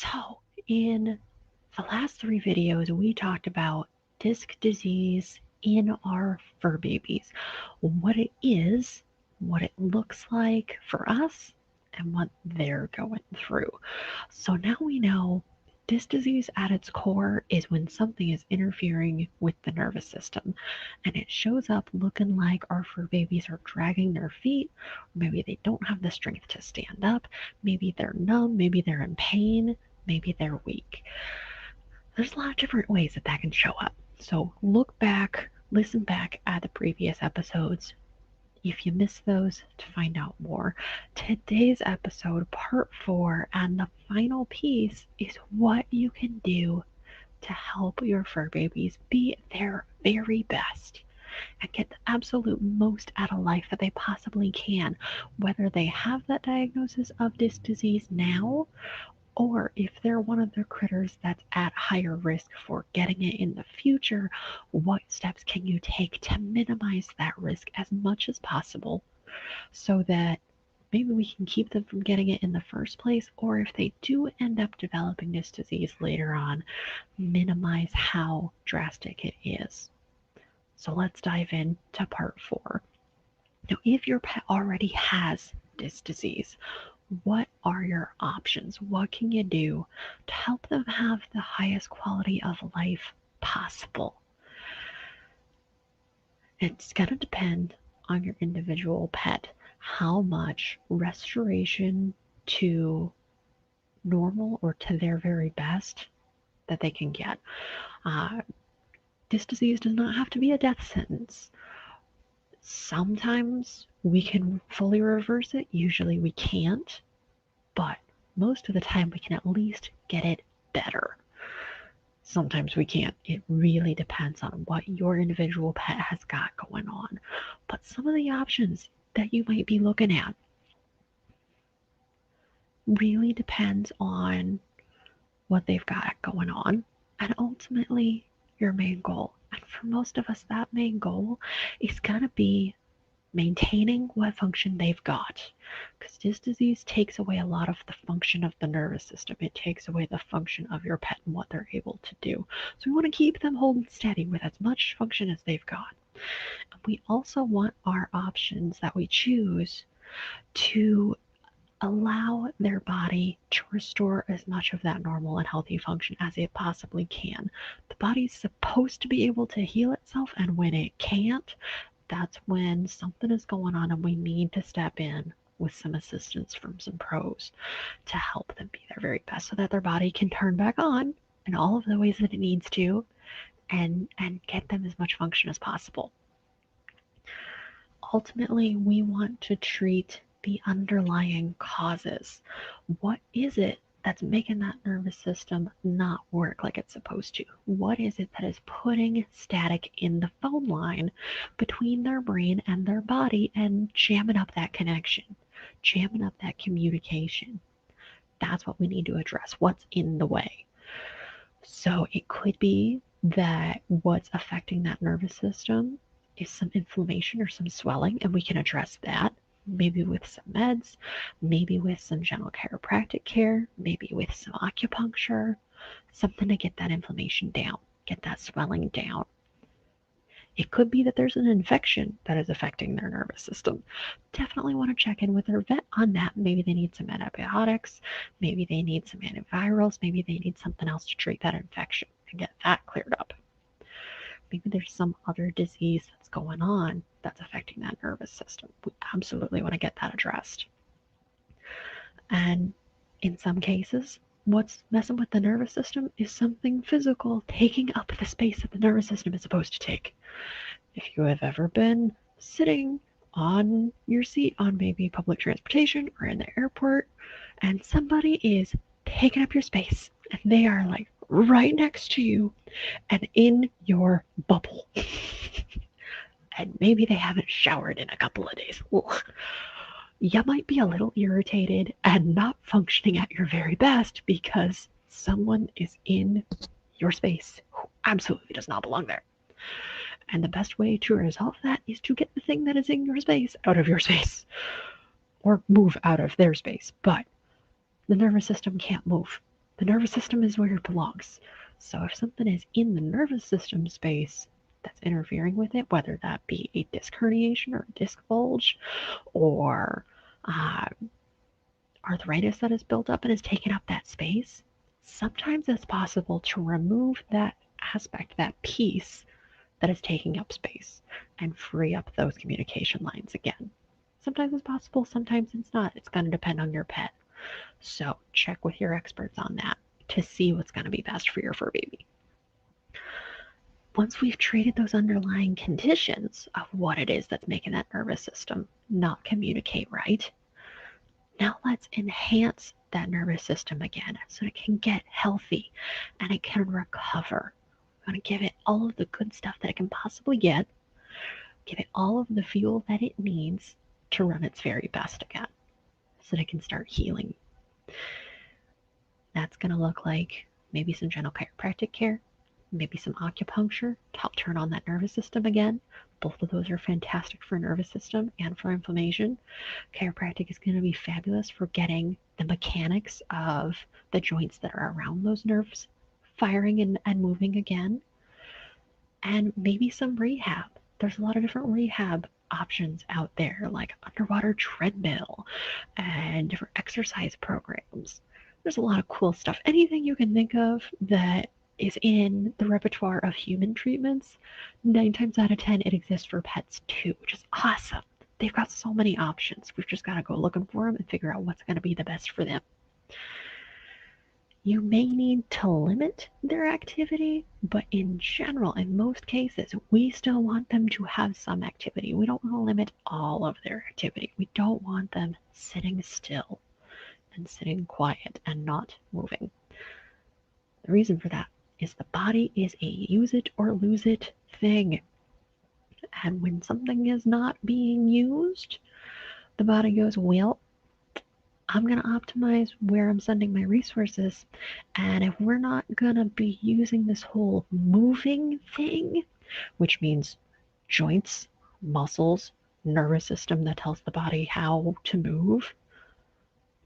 So, in the last 3 videos, we talked about disc disease in our fur babies, what it is, what it looks like for us, and what they're going through. So now we know disc disease at its core is when something is interfering with the nervous system, and it shows up looking like our fur babies are dragging their feet, or maybe they don't have the strength to stand up, maybe they're numb, maybe they're in pain, maybe they're weak. There's a lot of different ways that can show up. So look back, listen back at the previous episodes if you missed those to find out more. Today's episode, part 4, and the final piece is what you can do to help your fur babies be their very best and get the absolute most out of life that they possibly can, whether they have that diagnosis of disc disease now or if they're one of the critters that's at higher risk for getting it in the future. What steps can you take to minimize that risk as much as possible so that maybe we can keep them from getting it in the first place, or if they do end up developing this disease later on, minimize how drastic it is. So let's dive into part 4. Now, if your pet already has this disease, what are your options? What can you do to help them have the highest quality of life possible? It's going to depend on your individual pet how much restoration to normal or to their very best that they can get. This disease does not have to be a death sentence. Sometimes we can fully reverse it, usually we can't, but most of the time we can at least get it better. Sometimes we can't. It really depends on what your individual pet has got going on. But some of the options that you might be looking at really depends on what they've got going on and ultimately your main goal. And for most of us, that main goal is going to be maintaining what function they've got, because this disease takes away a lot of the function of the nervous system. It takes away the function of your pet and what they're able to do. So we want to keep them holding steady with as much function as they've got. And we also want our options that we choose to allow their body to restore as much of that normal and healthy function as it possibly can. The body's supposed to be able to heal itself, and when it can't, that's when something is going on and we need to step in with some assistance from some pros to help them be their very best so that their body can turn back on in all of the ways that it needs to and get them as much function as possible. Ultimately, we want to treat the underlying causes. What is it that's making that nervous system not work like it's supposed to? What is it that is putting static in the phone line between their brain and their body and jamming up that connection, jamming up that communication? That's what we need to address. What's in the way? So it could be that what's affecting that nervous system is some inflammation or some swelling, and we can address that. Maybe with some meds, maybe with some general chiropractic care, maybe with some acupuncture, something to get that inflammation down, get that swelling down. It could be that there's an infection that is affecting their nervous system. Definitely want to check in with their vet on that. Maybe they need some antibiotics, maybe they need some antivirals, maybe they need something else to treat that infection and get that cleared up. Maybe there's some other disease that's going on that's affecting that nervous system. We absolutely want to get that addressed. And in some cases, what's messing with the nervous system is something physical taking up the space that the nervous system is supposed to take. If you have ever been sitting on your seat on maybe public transportation or in the airport and somebody is taking up your space and they are like right next to you and in your bubble. And maybe they haven't showered in a couple of days. Ugh. You might be a little irritated and not functioning at your very best because someone is in your space who absolutely does not belong there. And the best way to resolve that is to get the thing that is in your space out of your space or move out of their space. But the nervous system can't move. The nervous system is where it belongs. So if something is in the nervous system space that's interfering with it, whether that be a disc herniation or a disc bulge or uh, arthritis that is built up and is taking up that space, sometimes it's possible to remove that aspect, that piece that is taking up space and free up those communication lines again. Sometimes it's possible, sometimes it's not. It's going to depend on your pet. So check with your experts on that to see what's going to be best for your fur baby. Once we've treated those underlying conditions of what it is that's making that nervous system not communicate right, now let's enhance that nervous system again so it can get healthy and it can recover. We want to give it all of the good stuff that it can possibly get, give it all of the fuel that it needs to run its very best again so that it can start healing. That's going to look like maybe some gentle chiropractic care, maybe some acupuncture to help turn on that nervous system again. Both of those are fantastic for nervous system and for inflammation. Chiropractic is going to be fabulous for getting the mechanics of the joints that are around those nerves firing and moving again. And maybe some rehab. There's a lot of different rehab options out there, like underwater treadmill and different exercise programs. There's a lot of cool stuff. Anything you can think of that is in the repertoire of human treatments, 9 times out of 10 it exists for pets too, which is awesome. They've got so many options. We've just got to go looking for them and figure out what's going to be the best for them. You may need to limit their activity, but in general, in most cases, we still want them to have some activity. We don't want to limit all of their activity. We don't want them sitting still and sitting quiet and not moving. The reason for that is the body is a use it or lose it thing. And when something is not being used, the body goes, well, I'm going to optimize where I'm sending my resources. And if we're not going to be using this whole moving thing, which means joints, muscles, nervous system that tells the body how to move,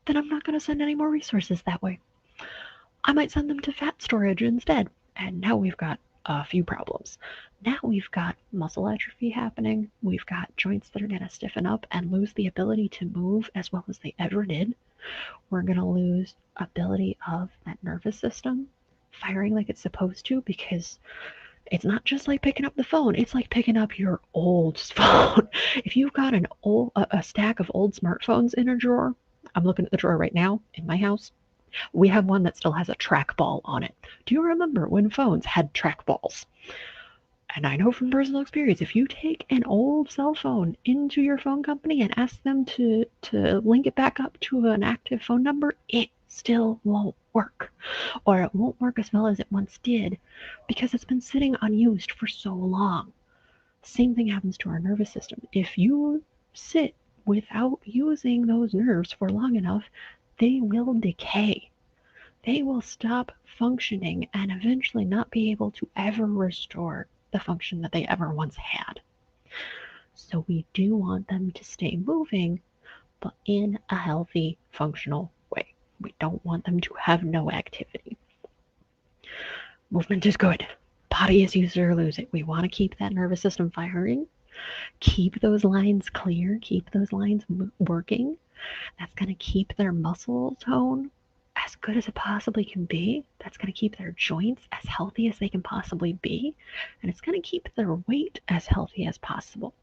then I'm not going to send any more resources that way. I might send them to fat storage instead. And now we've got a few problems. Now we've got muscle atrophy happening. We've got joints that are going to stiffen up and lose the ability to move as well as they ever did. We're going to lose ability of that nervous system firing like it's supposed to, because it's not just like picking up the phone. It's like picking up your old phone. If you've got a stack of old smartphones in a drawer, I'm looking at the drawer right now in my house. We have one that still has a trackball on it. Do you remember when phones had trackballs? And I know from personal experience, if you take an old cell phone into your phone company and ask them to link it back up to an active phone number, it still won't work. Or it won't work as well as it once did because it's been sitting unused for so long. Same thing happens to our nervous system. If you sit without using those nerves for long enough, they will decay. They will stop functioning and eventually not be able to ever restore the function that they ever once had. So we do want them to stay moving, but in a healthy, functional way. We don't want them to have no activity. Movement is good. Body is use it or lose it. We want to keep that nervous system firing, keep those lines clear, keep those lines working. That's going to keep their muscle tone as good as it possibly can be. That's going to keep their joints as healthy as they can possibly be. And it's going to keep their weight as healthy as possible.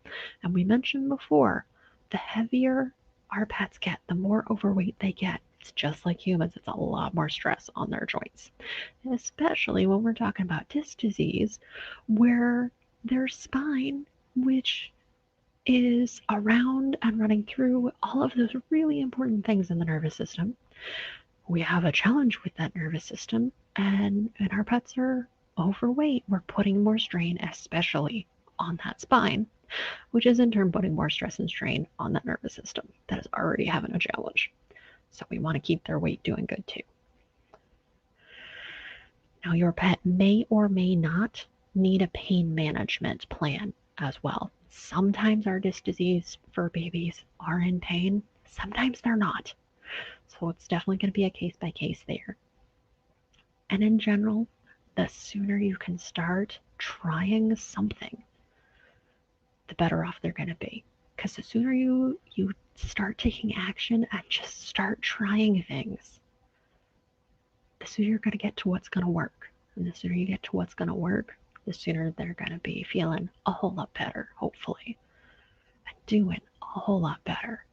And we mentioned before, the heavier our pets get, the more overweight they get. It's just like humans. It's a lot more stress on their joints, especially when we're talking about disc disease, where their spine, which is around and running through all of those really important things in the nervous system. We have a challenge with that nervous system, and our pets are overweight. We're putting more strain, especially on that spine, which is in turn putting more stress and strain on that nervous system that is already having a challenge. So we want to keep their weight doing good too. Now, your pet may or may not need a pain management plan as well. Sometimes our disc disease fur babies are in pain, sometimes they're not. So it's definitely going to be a case by case there. And in general, the sooner you can start trying something, the better off they're going to be. Because the sooner you start taking action and just start trying things, the sooner you're going to get to what's going to work. And the sooner you get to what's going to work, the sooner they're going to be feeling a whole lot better, hopefully, and doing a whole lot better.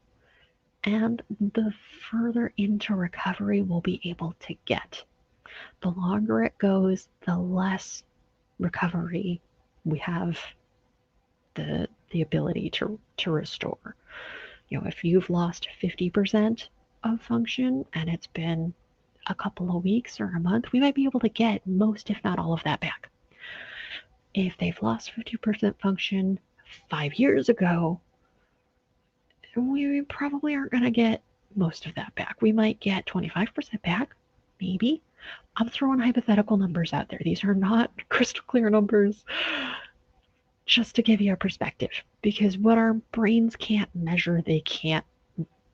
And the further into recovery we'll be able to get. The longer it goes, the less recovery we have the ability to restore. If you've lost 50% of function and it's been a couple of weeks or a month, we might be able to get most, if not all of that back. If they've lost 50% function 5 years ago, we probably aren't going to get most of that back. We might get 25% back, maybe. I'm throwing hypothetical numbers out there. These are not crystal clear numbers, just to give you a perspective, because what our brains can't measure, they can't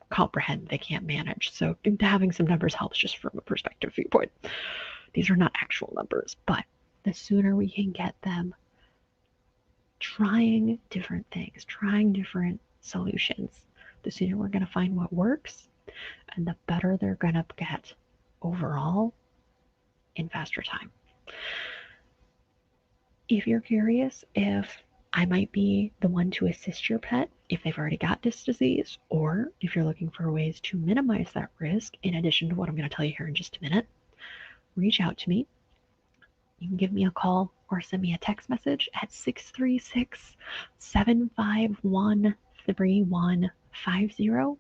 comprehend, they can't manage. So having some numbers helps just from a perspective viewpoint. These are not actual numbers, but the sooner we can get them trying different things, trying different solutions, the sooner we're going to find what works, and the better they're going to get overall in faster time. If you're curious if I might be the one to assist your pet if they've already got disc disease, or if you're looking for ways to minimize that risk, in addition to what I'm going to tell you here in just a minute, reach out to me. You can give me a call or send me a text message at 636-751-3150,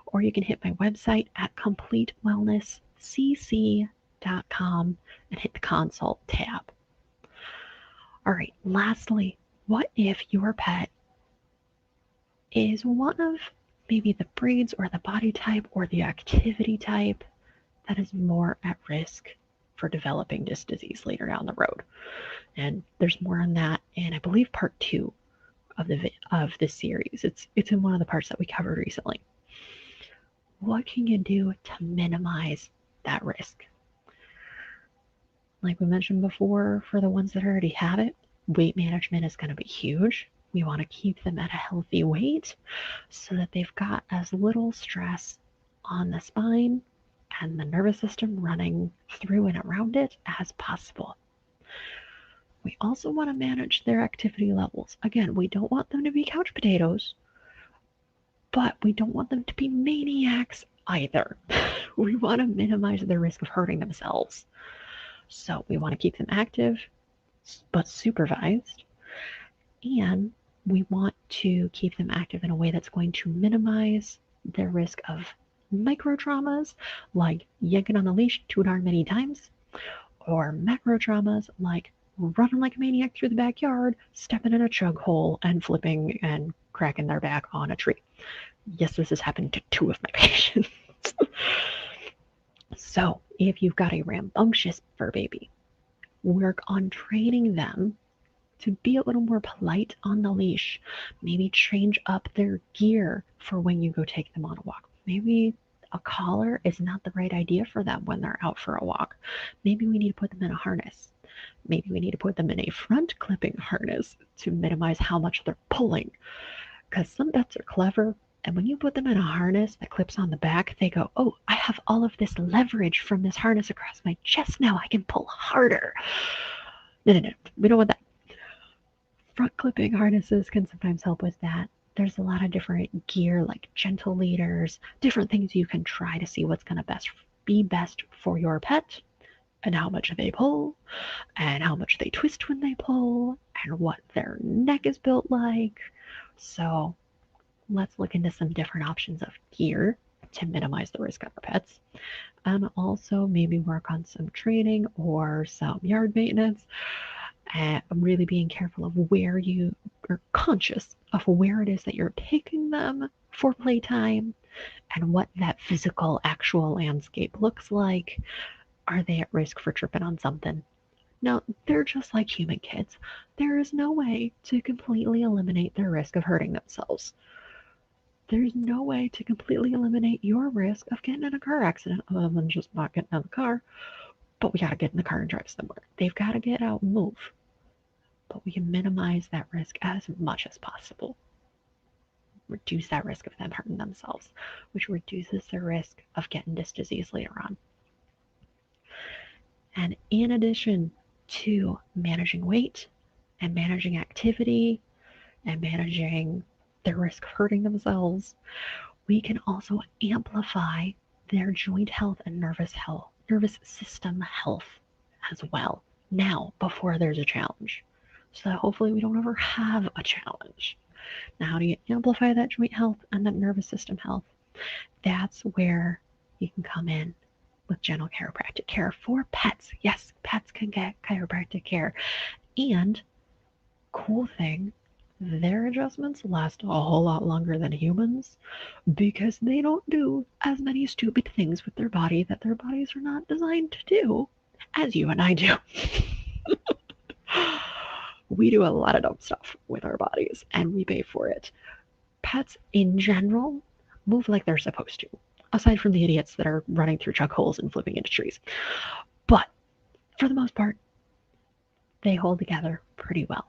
or you can hit my website at completewellnesscc.com and hit the consult tab. All right, lastly, what if your pet is one of maybe the breeds or the body type or the activity type that is more at risk for developing disc disease later down the road? And there's more on that in, I believe, part 2 of this series. It's in one of the parts that we covered recently. What can you do to minimize that risk? Like we mentioned before, for the ones that already have it, weight management is going to be huge. We want to keep them at a healthy weight so that they've got as little stress on the spine and the nervous system running through and around it as possible. We also want to manage their activity levels. Again, we don't want them to be couch potatoes, but we don't want them to be maniacs either. We want to minimize the risk of hurting themselves. So we want to keep them active, but supervised, and we want to keep them active in a way that's going to minimize their risk of micro traumas, like yanking on the leash too darn many times, or macro traumas, like running like a maniac through the backyard, stepping in a chug hole, and flipping and cracking their back on a tree. Yes, this has happened to 2 of my patients. So if you've got a rambunctious fur baby, work on training them to be a little more polite on the leash. Maybe change up their gear for when you go take them on a walk. Maybe a collar is not the right idea for them when they're out for a walk. Maybe we need to put them in a harness. Maybe we need to put them in a front clipping harness to minimize how much they're pulling. Because some pets are clever, and when you put them in a harness that clips on the back, they go, oh, I have all of this leverage from this harness across my chest now. I can pull harder. No, we don't want that. Front clipping harnesses can sometimes help with that. There's a lot of different gear, like gentle leaders, different things you can try to see what's going to be best for your pet, and how much they pull, and how much they twist when they pull, and what their neck is built like. So let's look into some different options of gear to minimize the risk of our pets, and also maybe work on some training or some yard maintenance. Really being careful of where you are, conscious of where it is that you're taking them for playtime and what that physical actual landscape looks like. Are they at risk for tripping on something? No, they're just like human kids. There is no way to completely eliminate their risk of hurting themselves. There's no way to completely eliminate your risk of getting in a car accident other than just not getting out of the car. but we got to get in the car and drive somewhere. They've got to get out and move. But we can minimize that risk as much as possible. Reduce that risk of them hurting themselves, which reduces the risk of getting this disease later on. And in addition to managing weight and managing activity and managing their risk of hurting themselves, we can also amplify their joint health and nervous system health as well now before there's a challenge, so that hopefully we don't ever have a challenge. Now, how do you amplify that joint health and that nervous system health? That's where you can come in with gentle chiropractic care for pets. Yes, pets can get chiropractic care. And cool thing, their adjustments last a whole lot longer than humans because they don't do as many stupid things with their body that their bodies are not designed to do as you and I do. We do a lot of dumb stuff with our bodies and we pay for it. Pets in general move like they're supposed to, aside from the idiots that are running through chuck holes and flipping into trees. But for the most part, they hold together pretty well.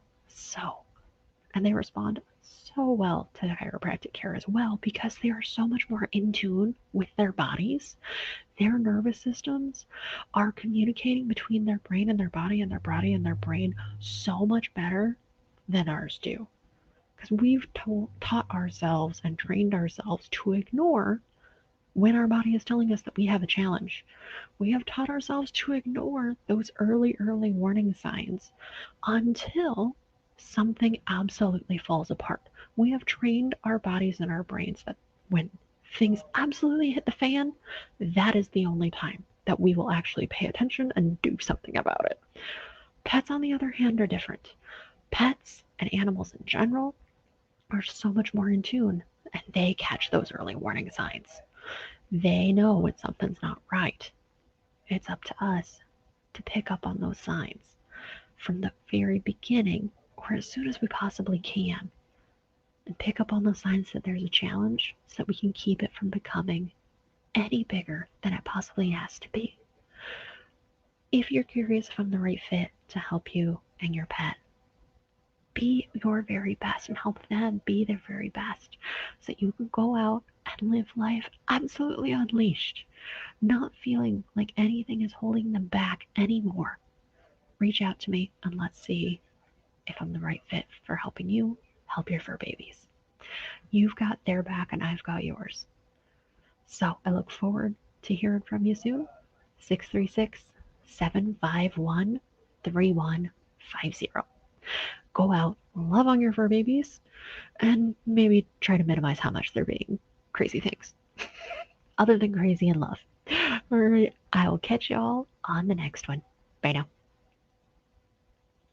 And they respond so well to chiropractic care as well because they are so much more in tune with their bodies. Their nervous systems are communicating between their brain and their body and their body and their brain so much better than ours do. Because we've taught ourselves and trained ourselves to ignore when our body is telling us that we have a challenge. We have taught ourselves to ignore those early warning signs until something absolutely falls apart. We have trained our bodies and our brains that when things absolutely hit the fan, that is the only time that we will actually pay attention and do something about it. Pets, on the other hand, are different. Pets and animals in general are so much more in tune, and they catch those early warning signs. They know when something's not right. It's up to us to pick up on those signs from the very beginning or as soon as we possibly can and pick up on the signs that there's a challenge so that we can keep it from becoming any bigger than it possibly has to be. If you're curious if I'm the right fit to help you and your pet, be your very best and help them be their very best so that you can go out and live life absolutely unleashed, not feeling like anything is holding them back anymore. Reach out to me and let's see if I'm the right fit for helping you help your fur babies. You've got their back and I've got yours. So I look forward to hearing from you soon. 636-751-3150. Go out, love on your fur babies, and maybe try to minimize how much they're being crazy things. Other than crazy and love. All right, I will catch y'all on the next one. Bye now.